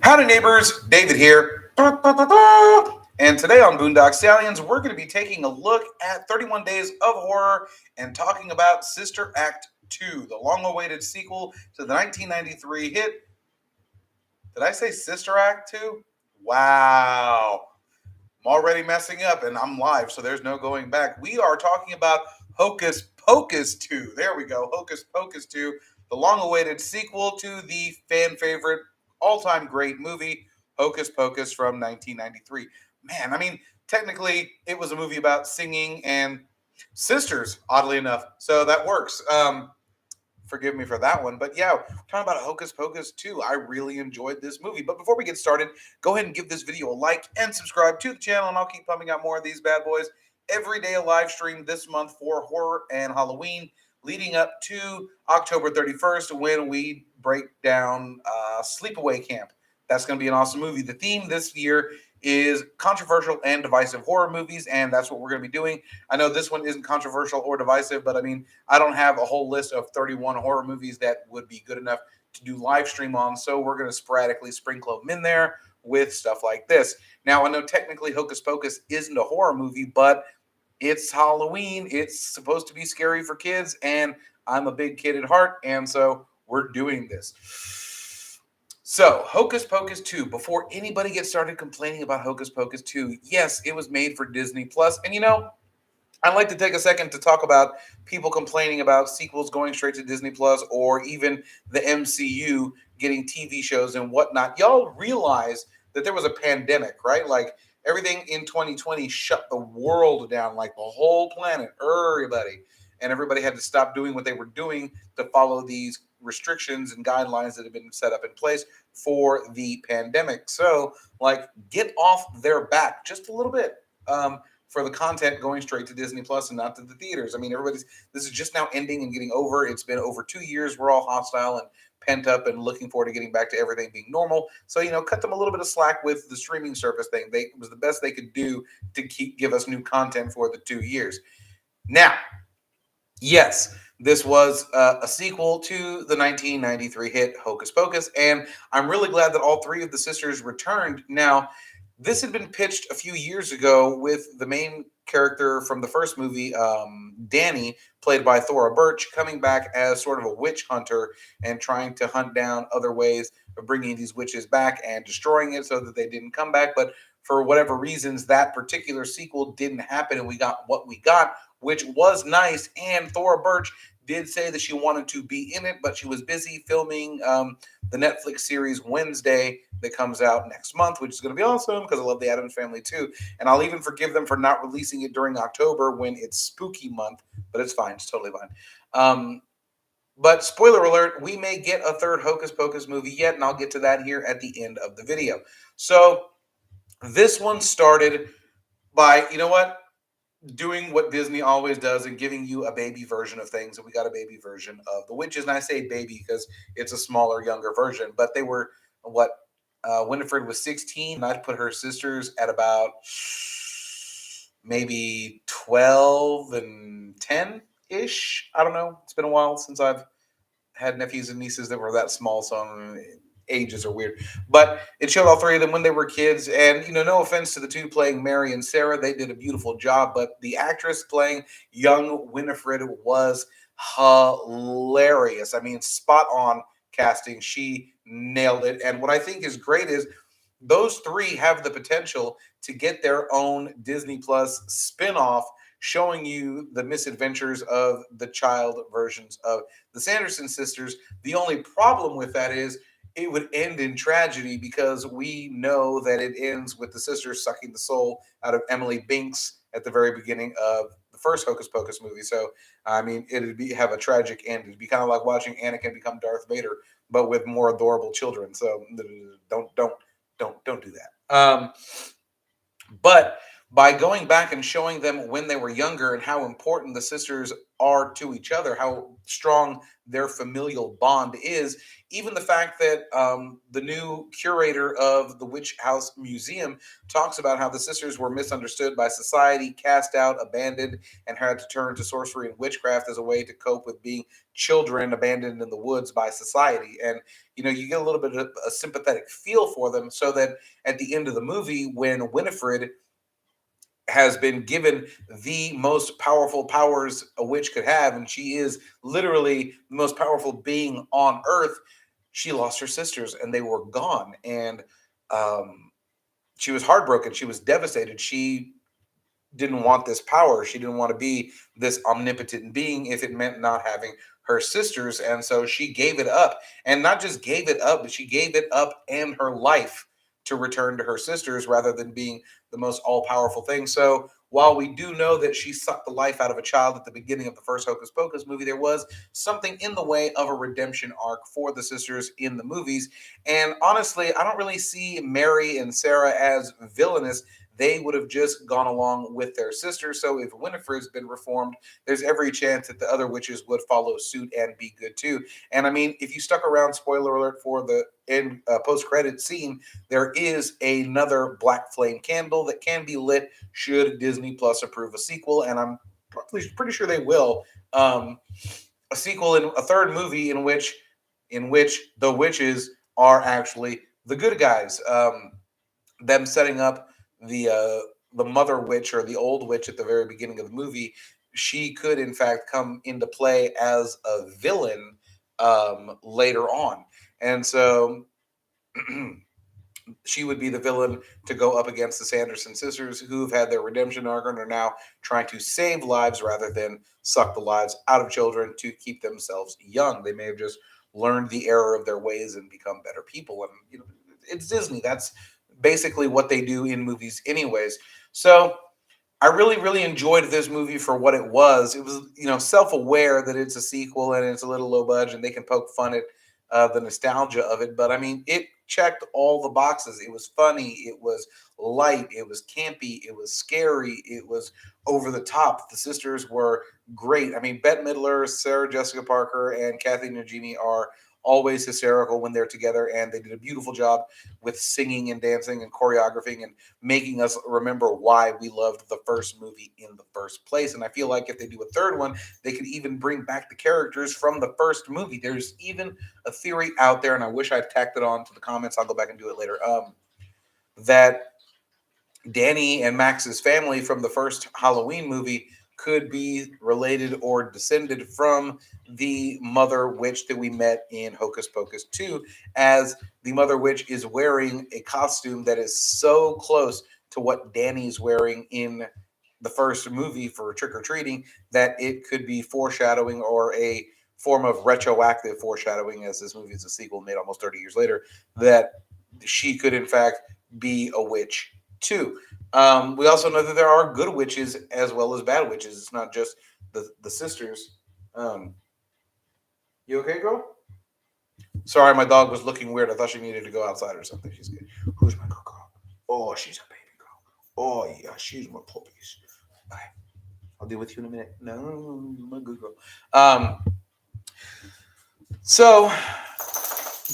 Howdy Neighbors, David here. And today on Boondock Stallions, we're going to be taking a look at 31 Days of Horror and talking about Sister Act 2, the long-awaited sequel to the 1993 hit. Did I say Sister Act 2? Wow. I'm already messing up and I'm live, so there's no going back. We are talking about Hocus Pocus 2. There we go. Hocus Pocus 2, the long-awaited sequel to the fan favorite, all-time great movie, Hocus Pocus from 1993. Man, I mean, technically, it was a movie about singing and sisters, oddly enough, so that works. Forgive me for that one. But yeah, we're talking about Hocus Pocus 2. I really enjoyed this movie. But before we get started, go ahead and give this video a like and subscribe to the channel, and I'll keep pumping out more of these bad boys every day. A live stream this month for horror and Halloween, leading up to October 31st when we break down Sleepaway Camp. That's going to be an awesome movie. The theme this year is controversial and divisive horror movies, and that's what we're going to be doing. I know this one isn't controversial or divisive, but I mean, I don't have a whole list of 31 horror movies that would be good enough to do live stream on, so we're going to sporadically sprinkle them in there with stuff like this. Now, I know technically Hocus Pocus isn't a horror movie, but it's Halloween. It's supposed to be scary for kids, and I'm a big kid at heart, and so we're doing this. So, Hocus Pocus 2, before anybody gets started complaining about Hocus Pocus 2, yes, it was made for Disney Plus. And you know, I'd like to take a second to talk about people complaining about sequels going straight to Disney Plus or even the MCU getting TV shows and whatnot. Y'all realize that there was a pandemic, right? Like everything in 2020 shut the world down, like the whole planet, everybody had to stop doing what they were doing to follow these restrictions and guidelines that have been set up in place for the pandemic. So, like, get off their back just a little bit. For the content going straight to Disney Plus and not to the theaters. I mean, this is just now ending and getting over. It's been over 2 years. We're all hostile and pent up and looking forward to getting back to everything being normal. So, you know, cut them a little bit of slack with the streaming service thing. It was the best they could do to give us new content for the 2 years. Now, yes, this was a sequel to the 1993 hit Hocus Pocus, and I'm really glad that all three of the sisters returned. Now, this had been pitched a few years ago with the main character from the first movie, Danny, played by Thora Birch, coming back as sort of a witch hunter and trying to hunt down other ways of bringing these witches back and destroying it so that they didn't come back. But for whatever reasons, that particular sequel didn't happen, and we got what we got, which was nice. And Thora Birch did say that she wanted to be in it, but she was busy filming the Netflix series Wednesday that comes out next month, which is going to be awesome because I love the Addams Family too. And I'll even forgive them for not releasing it during October when it's spooky month, but it's fine. It's totally fine. But spoiler alert, we may get a third Hocus Pocus movie yet, and I'll get to that here at the end of the video. So this one started by, you know what? Doing what Disney always does and giving you a baby version of things. And we got a baby version of the witches. And I say baby because it's a smaller, younger version. But they were, Winifred was 16. And I'd put her sisters at about maybe 12 and 10-ish. I don't know. It's been a while since I've had nephews and nieces that were that small. So ages are weird, but it showed all three of them when they were kids. And, you know, no offense to the two playing Mary and Sarah, they did a beautiful job, but the actress playing young Winifred was hilarious. I mean, spot on casting. She nailed it. And what I think is great is those three have the potential to get their own Disney Plus spin-off showing you the misadventures of the child versions of the Sanderson sisters. The only problem with that is it would end in tragedy because we know that it ends with the sisters sucking the soul out of Emily Binks at the very beginning of the first Hocus Pocus movie. So, I mean, have a tragic end. It'd be kind of like watching Anakin become Darth Vader, but with more adorable children. So don't do that. But by going back and showing them when they were younger and how important the sisters are to each other, how strong their familial bond is. Even the fact that the new curator of the Witch House Museum talks about how the sisters were misunderstood by society, cast out, abandoned, and had to turn to sorcery and witchcraft as a way to cope with being children abandoned in the woods by society. And you get a little bit of a sympathetic feel for them, so that at the end of the movie, when Winifred has been given the most powerful powers a witch could have, and she is literally the most powerful being on earth. She lost her sisters, and they were gone, and um, she was heartbroken. She was devastated. She didn't want this power. She didn't want to be this omnipotent being if it meant not having her sisters. And so she gave it up. And not just gave it up, but she gave it up and her life to return to her sisters rather than being the most all powerful thing. So while we do know that she sucked the life out of a child at the beginning of the first Hocus Pocus movie, there was something in the way of a redemption arc for the sisters in the movies. And honestly, I don't really see Mary and Sarah as villainous. They would have just gone along with their sister. So if Winifred's been reformed, there's every chance that the other witches would follow suit and be good too. And I mean, if you stuck around, spoiler alert for the end post-credit scene, there is another black flame candle that can be lit should Disney Plus approve a sequel, and I'm probably pretty sure they will. A sequel in a third movie in which the witches are actually the good guys. Them setting up the mother witch or the old witch at the very beginning of the movie, she could in fact come into play as a villain later on, and so she would be the villain to go up against the Sanderson sisters, who've had their redemption arc and are now trying to save lives rather than suck the lives out of children to keep themselves young. They may have just learned the error of their ways and become better people. And it's Disney. That's basically what they do in movies, anyways. So I really, really enjoyed this movie for what it was. It was, self-aware that it's a sequel and it's a little low budget and they can poke fun at the nostalgia of it. But I mean, it checked all the boxes. It was funny. It was light. It was campy. It was scary. It was over the top. The sisters were great. I mean, Bette Midler, Sarah Jessica Parker, and Kathy Najimy are always hysterical when they're together, and they did a beautiful job with singing and dancing and choreographing and making us remember why we loved the first movie in the first place. And I feel like if they do a third one, they could even bring back the characters from the first movie. There's even a theory out there, and I wish I'd tacked it on to the comments. I'll go back and do it later. That Danny and Max's family from the first Halloween movie could be related or descended from the Mother Witch that we met in Hocus Pocus 2, as the Mother Witch is wearing a costume that is so close to what Danny's wearing in the first movie for trick or treating that it could be foreshadowing or a form of retroactive foreshadowing, as this movie is a sequel made almost 30 years later, that she could in fact be a witch too. We also know that there are good witches as well as bad witches. It's not just the sisters. You okay, girl? Sorry, my dog was looking weird. I thought she needed to go outside or something. She's good. Who's my good girl? Oh, she's a baby girl. Oh, yeah, she's my puppies. Bye. I'll deal with you in a minute. No, my good girl. So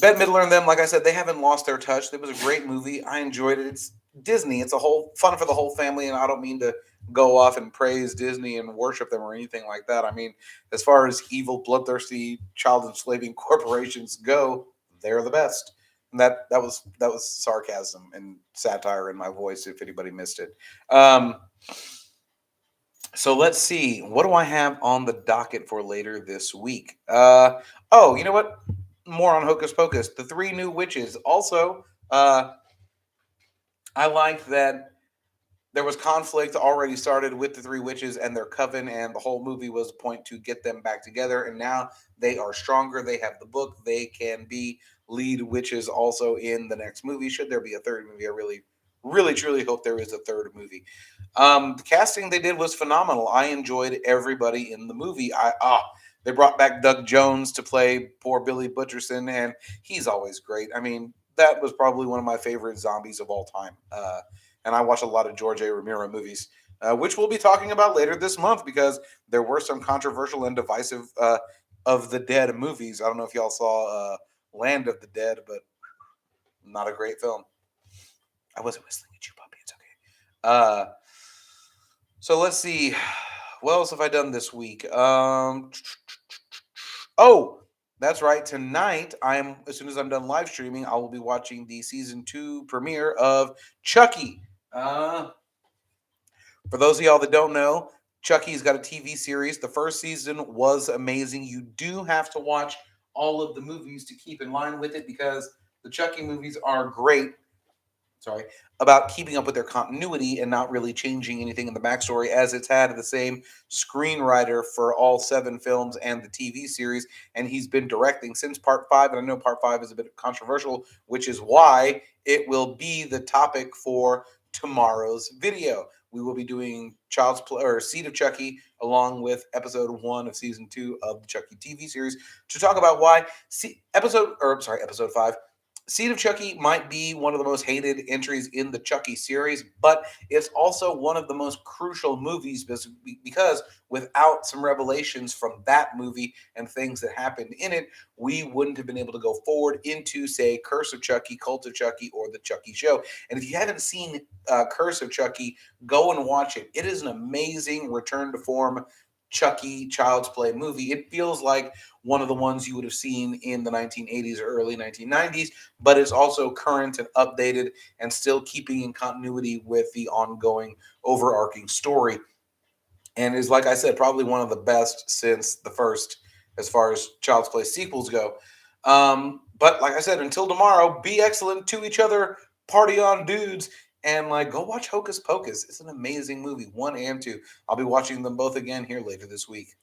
Bette Midler and them, like I said, they haven't lost their touch. It was a great movie. I enjoyed it. It's Disney. It's a whole fun for the whole family, and I don't mean to go off and praise Disney and worship them or anything like that. I mean, as far as evil, bloodthirsty, child enslaving corporations go, they're the best. And that was sarcasm and satire in my voice, if anybody missed it. So let's see. What do I have on the docket for later this week? You know what? More on Hocus Pocus. The three new witches. Also, I like that there was conflict already started with the three witches and their coven, and the whole movie was a point to get them back together. And now they are stronger. They have the book. They can be lead witches also in the next movie. Should there be a third movie, I really, really, truly hope there is a third movie. The casting they did was phenomenal. I enjoyed everybody in the movie. They brought back Doug Jones to play poor Billy Butcherson, and he's always great. I mean, that was probably one of my favorite zombies of all time. and I watch a lot of George A. Romero movies, which we'll be talking about later this month because there were some controversial and divisive of the Dead movies. I don't know if y'all saw Land of the Dead, but not a great film. I wasn't whistling at you, puppy. It's okay. So let's see. What else have I done this week? Oh, that's right. Tonight, as soon as I'm done live streaming, I will be watching the season 2 premiere of Chucky. For those of y'all that don't know, Chucky's got a TV series. The first season was amazing. You do have to watch all of the movies to keep in line with it because the Chucky movies are great. Sorry, about keeping up with their continuity and not really changing anything in the backstory, as it's had the same screenwriter for all 7 films and the TV series, and he's been directing since part 5. And I know part 5 is a bit controversial, which is why it will be the topic for tomorrow's video. We will be doing Child's Play or Seed of Chucky along with episode 1 of season 2 of the Chucky TV series to talk about why episode 5. Seed of Chucky might be one of the most hated entries in the Chucky series, but it's also one of the most crucial movies because without some revelations from that movie and things that happened in it, we wouldn't have been able to go forward into, say, Curse of Chucky, Cult of Chucky, or The Chucky Show. And if you haven't seen Curse of Chucky, go and watch it. It is an amazing return to form Chucky Child's Play movie. It feels like one of the ones you would have seen in the 1980s or early 1990s, but it's also current and updated and still keeping in continuity with the ongoing overarching story. And is, like I said, probably one of the best since the first as far as Child's Play sequels go. But like I said, until tomorrow, be excellent to each other, party on, dudes, and go watch Hocus Pocus. It's an amazing movie, 1 and 2. I'll be watching them both again here later this week.